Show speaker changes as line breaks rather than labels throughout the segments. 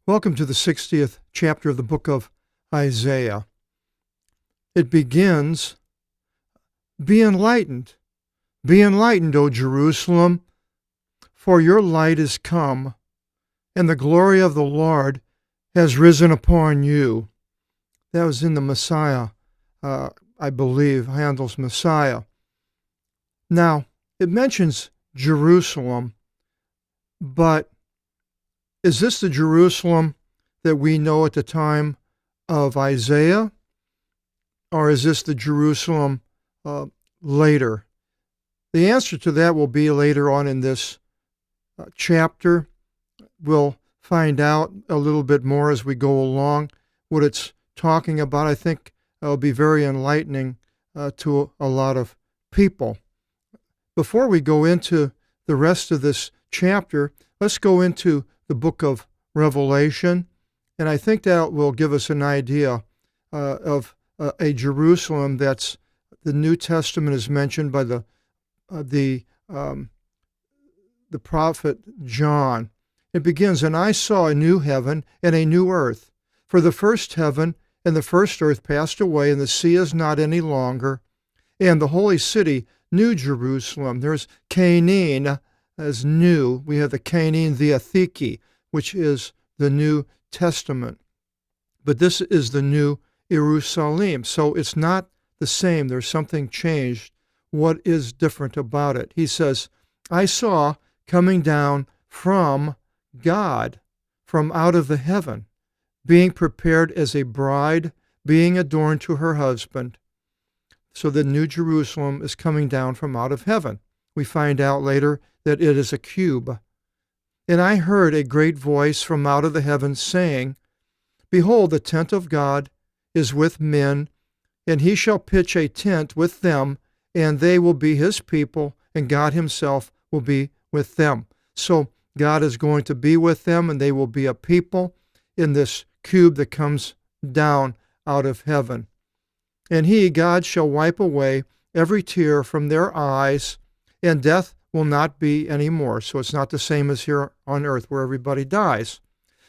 Welcome to the 60th chapter of the book of Isaiah. It begins, Be enlightened, O Jerusalem, for your light is come, and the glory of the Lord has risen upon you. That was in the Messiah, I believe, Handel's Messiah. Now, it mentions Jerusalem, but is this the Jerusalem that we know at the time of Isaiah? Or is this the Jerusalem later? The answer to that will be later on in this chapter. We'll find out a little bit more as we go along what it's talking about. I think it'll be very enlightening to a lot of people. Before we go into the rest of this chapter, let's go into the book of Revelation, and I think that will give us an idea of a Jerusalem that's the New Testament is mentioned by the prophet John. It begins, "And I saw a new heaven and a new earth, for the first heaven and the first earth passed away, and the sea is not any longer. And the holy city, New Jerusalem," there's Canaan as new. We have the Canaan Theotheke, which is the New Testament. But this is the New Jerusalem. So it's not the same. There's something changed. What is different about it? He says, "I saw coming down from God, from out of the heaven, being prepared as a bride, being adorned to her husband." So the New Jerusalem is coming down from out of heaven. We find out later that it is a cube. "And I heard a great voice from out of the heavens saying, Behold, the tent of God is with men, and he shall pitch a tent with them, and they will be his people, and God himself will be with them." So God is going to be with them, and they will be a people in this cube that comes down out of heaven. "And he, God, shall wipe away every tear from their eyes, and death will not be any more." So it's not the same as here on earth where everybody dies.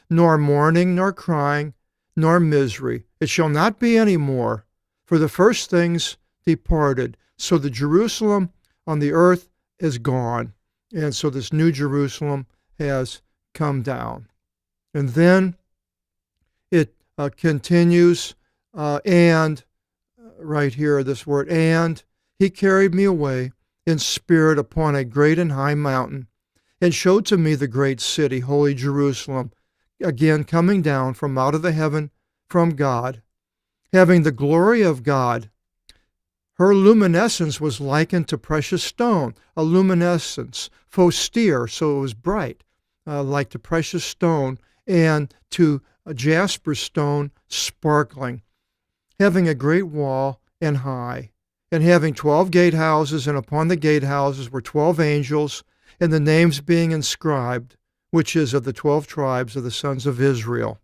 "Nor mourning, nor crying, nor misery. It shall not be any more, for the first things departed." So the Jerusalem on the earth is gone. And so this new Jerusalem has come down. And then it continues, and right here, this word, "And he carried me away in spirit upon a great and high mountain, and showed to me the great city, holy Jerusalem, again coming down from out of the heaven from God, having the glory of God. Her luminescence was likened to precious stone," a luminescence, faustere, so it was bright, like to precious stone, and to a jasper stone, sparkling, "having a great wall and high, and having 12 gatehouses, and upon the gatehouses were 12 angels, and the names being inscribed, which is of the 12 tribes of the sons of Israel.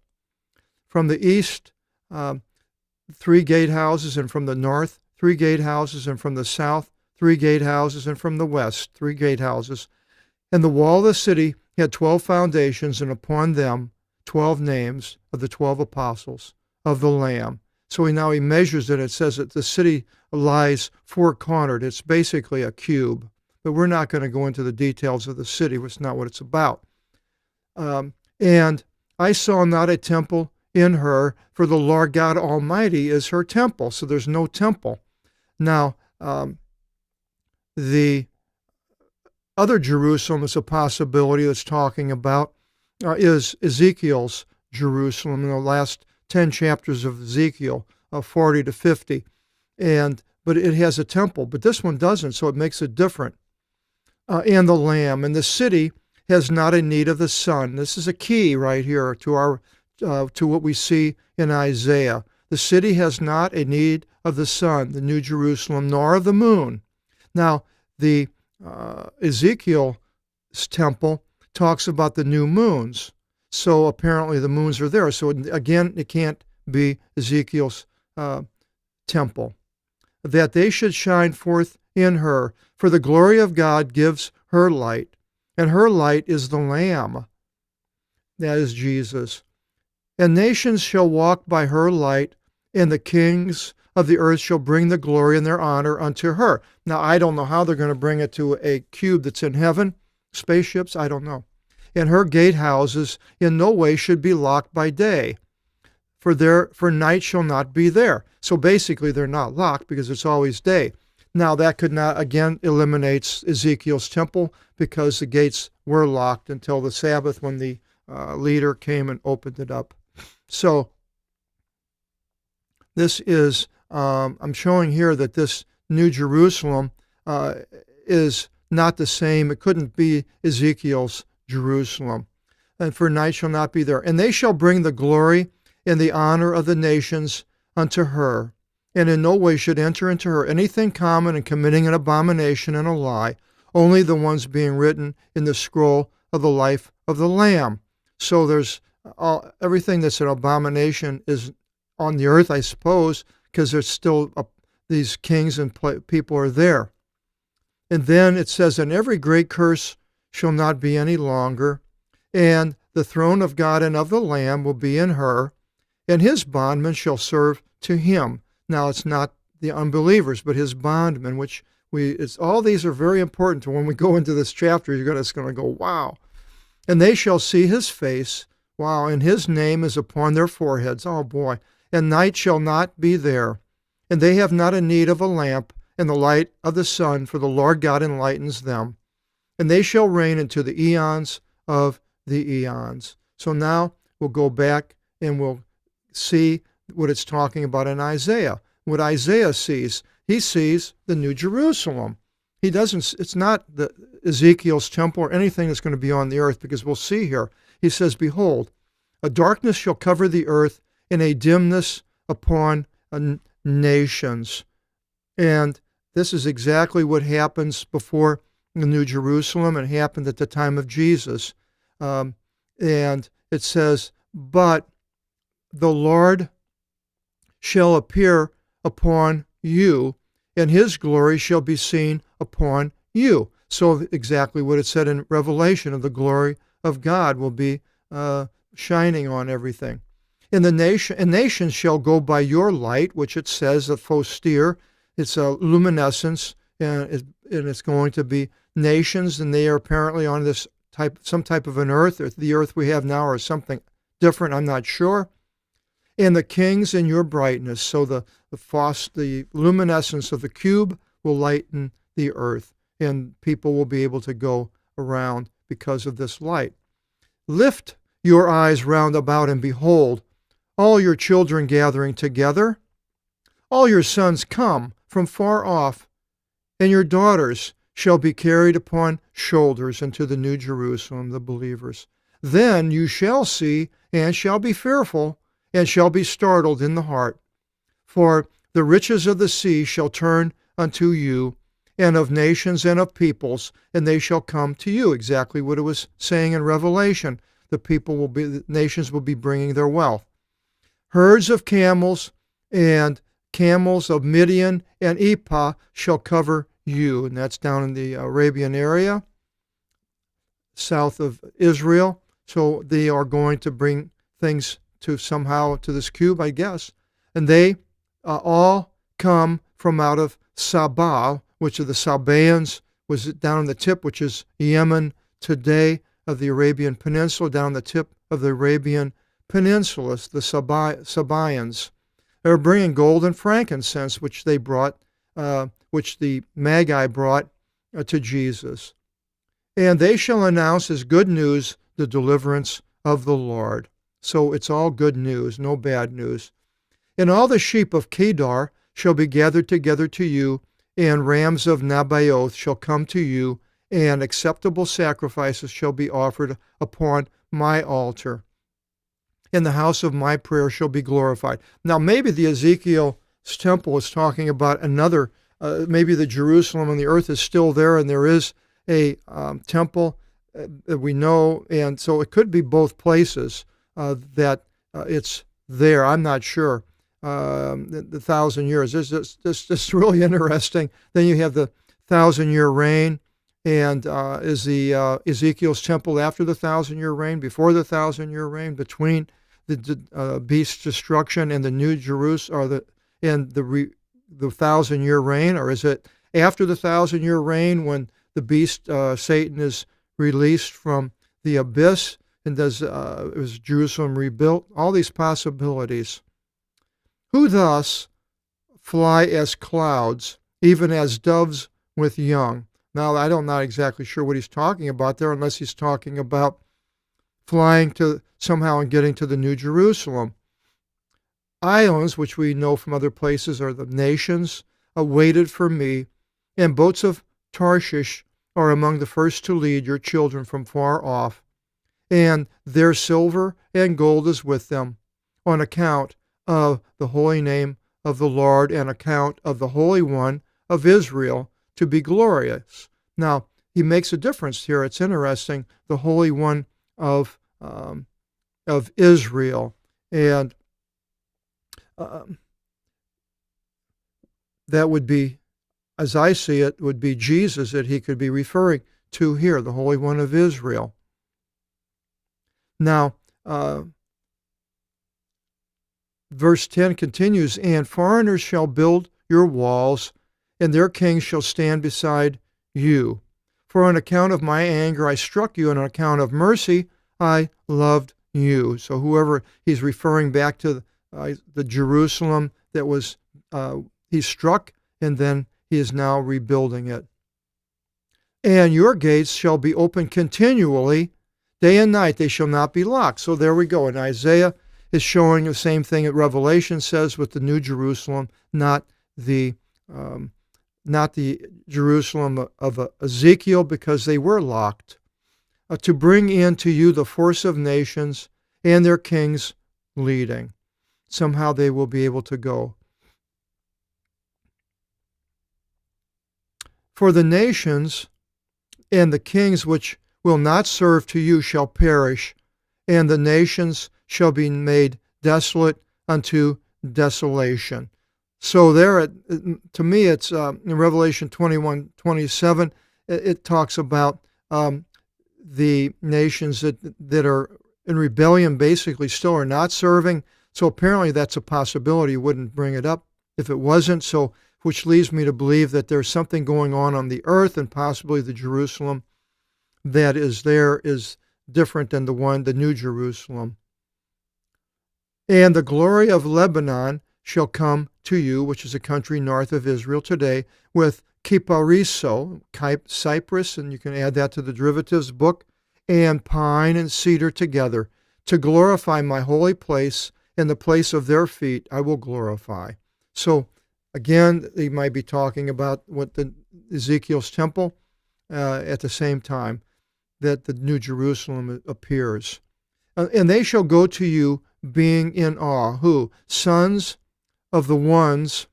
From the east, 3 gatehouses, and from the north, 3 gatehouses, and from the south, 3 gatehouses, and from the west, 3 gatehouses. And the wall of the city had 12 foundations, and upon them 12 names of the 12 apostles of the Lamb." So he measures it. It says that the city lies 4-cornered. It's basically a cube. But we're not going to go into the details of the city. It's not what it's about. "And I saw not a temple in her, for the Lord God Almighty is her temple." So there's no temple. Now, the other Jerusalem is a possibility that's talking about is Ezekiel's Jerusalem in the last 10 chapters of Ezekiel, 40 to 50. But it has a temple, but this one doesn't, so it makes it different. "And the Lamb, and the city has not a need of the sun." This is a key right here to what we see in Isaiah. "The city has not a need of the sun," the New Jerusalem, "nor of the moon." Now, the Ezekiel's temple talks about the new moons. So apparently the moons are there. So again, it can't be Ezekiel's temple. "That they should shine forth in her, for the glory of God gives her light, and her light is the Lamb." That is Jesus. And nations shall walk by her light, and the kings of the earth shall bring the glory and their honor unto her. Now, I don't know how they're going to bring it to a cube that's in heaven, spaceships, I don't know. And her gatehouses in no way should be locked by day, for night shall not be there. So basically, they're not locked because it's always day. Now, that could not, again, eliminates Ezekiel's temple because the gates were locked until the Sabbath when the leader came and opened it up. So this is, I'm showing here that this New Jerusalem is not the same. It couldn't be Ezekiel's Jerusalem. And for night shall not be there. And they shall bring the glory and the honor of the nations unto her, and in no way should enter into her anything common and committing an abomination and a lie, only the ones being written in the scroll of the life of the Lamb. So there's everything that's an abomination is on the earth, I suppose, because there's still these kings and people are there. And then it says, and every great curse shall not be any longer, and the throne of God and of the Lamb will be in her, and his bondmen shall serve to him. Now, it's not the unbelievers, but his bondmen, which all these are very important to when we go into this chapter. It's going to go, wow. And they shall see his face. Wow. And his name is upon their foreheads. Oh, boy. And night shall not be there. And they have not a need of a lamp and the light of the sun, for the Lord God enlightens them. And they shall reign into the eons of the eons. So now we'll go back and we'll see what it's talking about in Isaiah. What Isaiah sees, he sees the New Jerusalem. It's not the Ezekiel's temple or anything that's going to be on the earth, because we'll see here. He says, behold, a darkness shall cover the earth, and a dimness upon nations. And this is exactly what happens before the New Jerusalem. It happened at the time of Jesus. And it says, but the Lord shall appear upon you, and his glory shall be seen upon you. So exactly what it said in Revelation, of the glory of God will be shining on everything. And nations shall go by your light, which it says, a phostir, it's a luminescence, and it's going to be nations, and they are apparently on some type of an earth, or the earth we have now, or something different, I'm not sure. And the kings in your brightness. So the luminescence of the cube will lighten the earth, and people will be able to go around because of this light. Lift your eyes round about, and behold, all your children gathering together. All your sons come from far off, and your daughters shall be carried upon shoulders into the New Jerusalem, the believers. Then you shall see, and shall be fearful, and shall be startled in the heart. For the riches of the sea shall turn unto you, and of nations and of peoples, and they shall come to you. Exactly what it was saying in Revelation. The nations will be bringing their wealth. Herds of camels and camels of Midian and Ephah shall cover you. And that's down in the Arabian area, south of Israel. So they are going to bring things to this cube, I guess. And they all come from out of Sabah, which are the Sabaeans, was down on the tip, which is Yemen today, of the Arabian Peninsula, down the tip of the Arabian Peninsula, the Sabaeans. They're bringing gold and frankincense, which they brought, which the Magi brought to Jesus. And they shall announce as good news the deliverance of the Lord. So it's all good news, no bad news. And all the sheep of Kedar shall be gathered together to you, and rams of Nabaioth shall come to you, and acceptable sacrifices shall be offered upon my altar. And the house of my prayer shall be glorified. Now, maybe the Ezekiel's temple is talking about another, maybe the Jerusalem on the earth is still there, and there is a temple that we know, and so it could be both places that it's there. I'm not sure. The 1,000 years. This is really interesting. Then you have the 1,000-year reign, and is the Ezekiel's temple after the 1,000-year reign, before the 1,000-year reign, between the beast's destruction and the New Jerusalem, or the 1,000-year reign, or is it after the 1,000-year reign when the beast Satan is released from the abyss, and is Jerusalem rebuilt? All these possibilities. Who thus fly as clouds, even as doves with young. Now, I'm not exactly sure what he's talking about there, unless he's talking about flying to somehow and getting to the New Jerusalem. Islands, which we know from other places are the nations, awaited for me, and boats of Tarshish are among the first to lead your children from far off, and their silver and gold is with them, on account of the holy name of the Lord, and account of the Holy One of Israel to be glorious. Now, he makes a difference here. It's interesting, the Holy One of Israel. And that would be, as I see it, would be Jesus that he could be referring to here, the Holy One of Israel. Now, verse 10 continues, and foreigners shall build your walls, and their kings shall stand beside you. For on account of my anger I struck you, and on account of mercy I loved you. So whoever he's referring back to the Jerusalem that was he struck, and then he is now rebuilding it. And your gates shall be open continually, day and night, they shall not be locked. So there we go. And Isaiah is showing the same thing that Revelation says with the New Jerusalem, not the Jerusalem of Ezekiel, because they were locked, to bring into you the force of nations and their kings leading. Somehow they will be able to go. For the nations and the kings which will not serve to you shall perish, and the nations shall be made desolate unto desolation. So there, to me, it's in Revelation 21:27, it talks about the nations that are in rebellion, basically still are not serving. So apparently that's a possibility. You wouldn't bring it up if it wasn't. So, which leads me to believe that there's something going on the earth, and possibly the Jerusalem that is there is different than the New Jerusalem. And the glory of Lebanon shall come to you, which is a country north of Israel today, with Kipariso, cypress, and you can add that to the derivatives book, and pine and cedar together, to glorify my holy place, and the place of their feet I will glorify. So again, they might be talking about what the Ezekiel's temple at the same time that the New Jerusalem appears. And they shall go to you being in awe. Who? Sons of the ones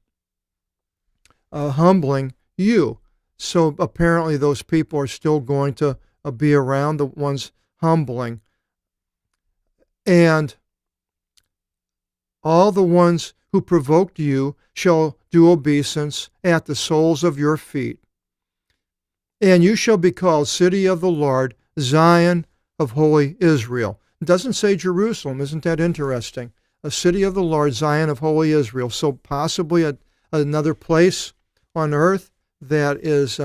humbling you. So apparently those people are still going to be around, the ones humbling. And all the ones who provoked you shall do obeisance at the soles of your feet. And you shall be called City of the Lord, Zion of Holy Israel. It doesn't say Jerusalem. Isn't that interesting? A city of the Lord, Zion of Holy Israel. So possibly another place on earth that is,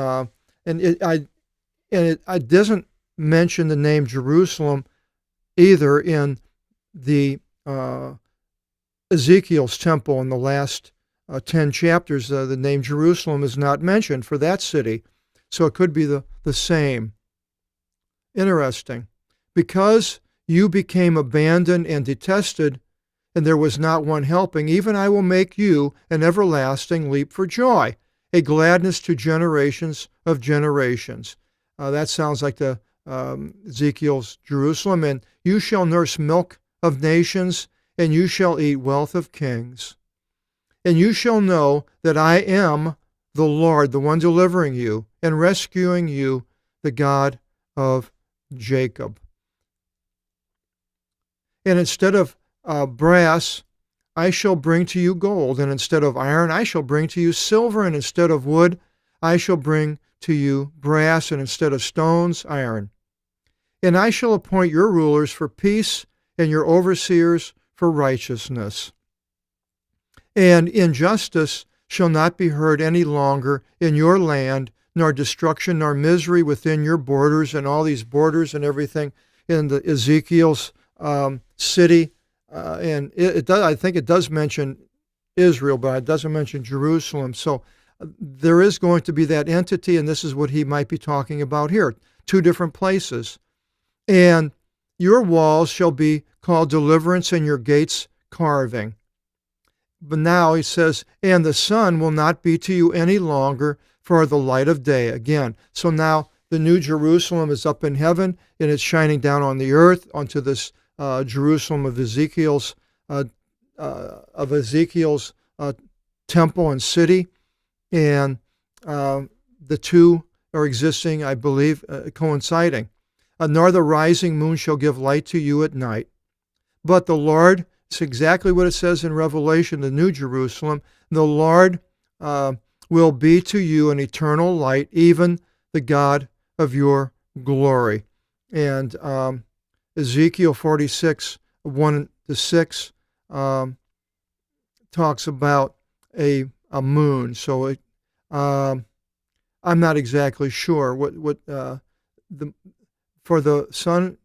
it doesn't mention the name Jerusalem either in the Ezekiel's temple in the last 10 chapters. The name Jerusalem is not mentioned for that city. So it could be the same. Interesting. Because you became abandoned and detested, and there was not one helping, even I will make you an everlasting leap for joy, a gladness to generations of generations. That sounds like the Ezekiel's Jerusalem. And you shall nurse milk of nations, and you shall eat wealth of kings. And you shall know that I am the Lord, the one delivering you and rescuing you, the God of Jacob. And instead of brass, I shall bring to you gold, and instead of iron, I shall bring to you silver, and instead of wood, I shall bring to you brass, and instead of stones, iron. And I shall appoint your rulers for peace, and your overseers for righteousness. And injustice shall not be heard any longer in your land, nor destruction nor misery within your borders, and all these borders and everything in the Ezekiel's city. And I think it does mention Israel, but it doesn't mention Jerusalem. So there is going to be that entity, and this is what he might be talking about here. Two different places. And your walls shall be called deliverance, and your gates carving. But now he says, and the sun will not be to you any longer for the light of day. Again, so now the new Jerusalem is up in heaven, and it's shining down on the earth, onto this Jerusalem of Ezekiel's temple and city. And the two are existing, I believe, coinciding. Nor the rising moon shall give light to you at night. But the Lord, it's exactly what it says in Revelation, the New Jerusalem, the Lord will be to you an eternal light, even the God of your glory. And Ezekiel 46, 1-6 talks about a moon. So I'm not exactly sure for the sun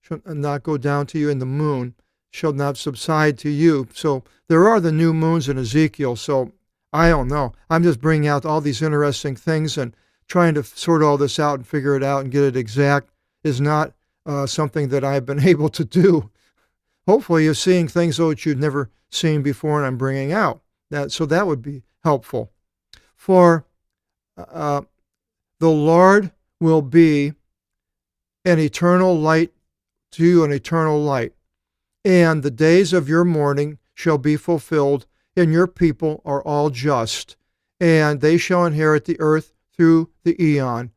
shall not go down to you, and the moon shall not subside to you. So there are the new moons in Ezekiel. So I don't know. I'm just bringing out all these interesting things, and trying to sort all this out and figure it out and get it exact is not something that I've been able to do. Hopefully you're seeing things that you've never seen before, and I'm bringing out so that would be helpful. For the Lord will be an eternal light to you, an eternal light. And the days of your mourning shall be fulfilled, and your people are all just, and they shall inherit the earth through the eon,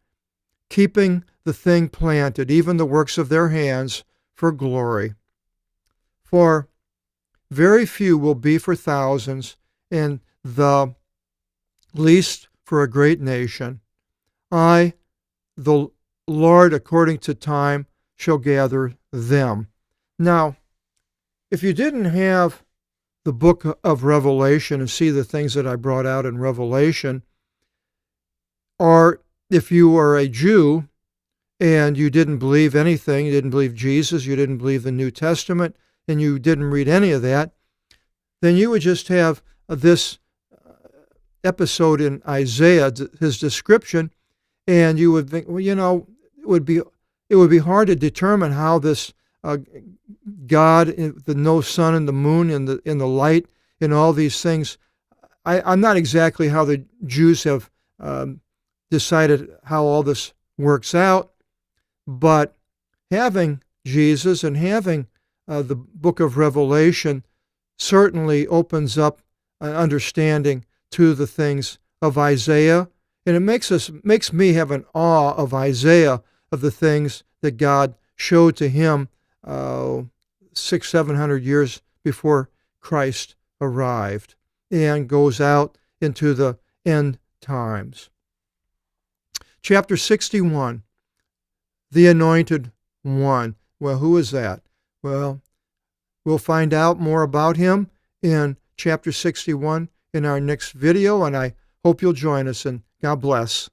keeping the thing planted, even the works of their hands, for glory. For very few will be for thousands, and the least for a great nation. I, the Lord, according to time, shall gather them. Now, if you didn't have the book of Revelation and see the things that I brought out in Revelation, or if you were a Jew and you didn't believe anything, you didn't believe Jesus, you didn't believe the New Testament, and you didn't read any of that, then you would just have this episode in Isaiah, his description, and you would think, well, it would be hard to determine how this God, the no sun and the moon and the light and all these things. I'm not exactly how the Jews have decided how all this works out, but having Jesus and having the book of Revelation certainly opens up an understanding to the things of Isaiah, and it makes me have an awe of Isaiah, of the things that God showed to him 600-700 years before Christ arrived, and goes out into the end times. Chapter 61, the Anointed One. Well, who is that? Well, we'll find out more about him in chapter 61 in our next video, and I hope you'll join us, and God bless.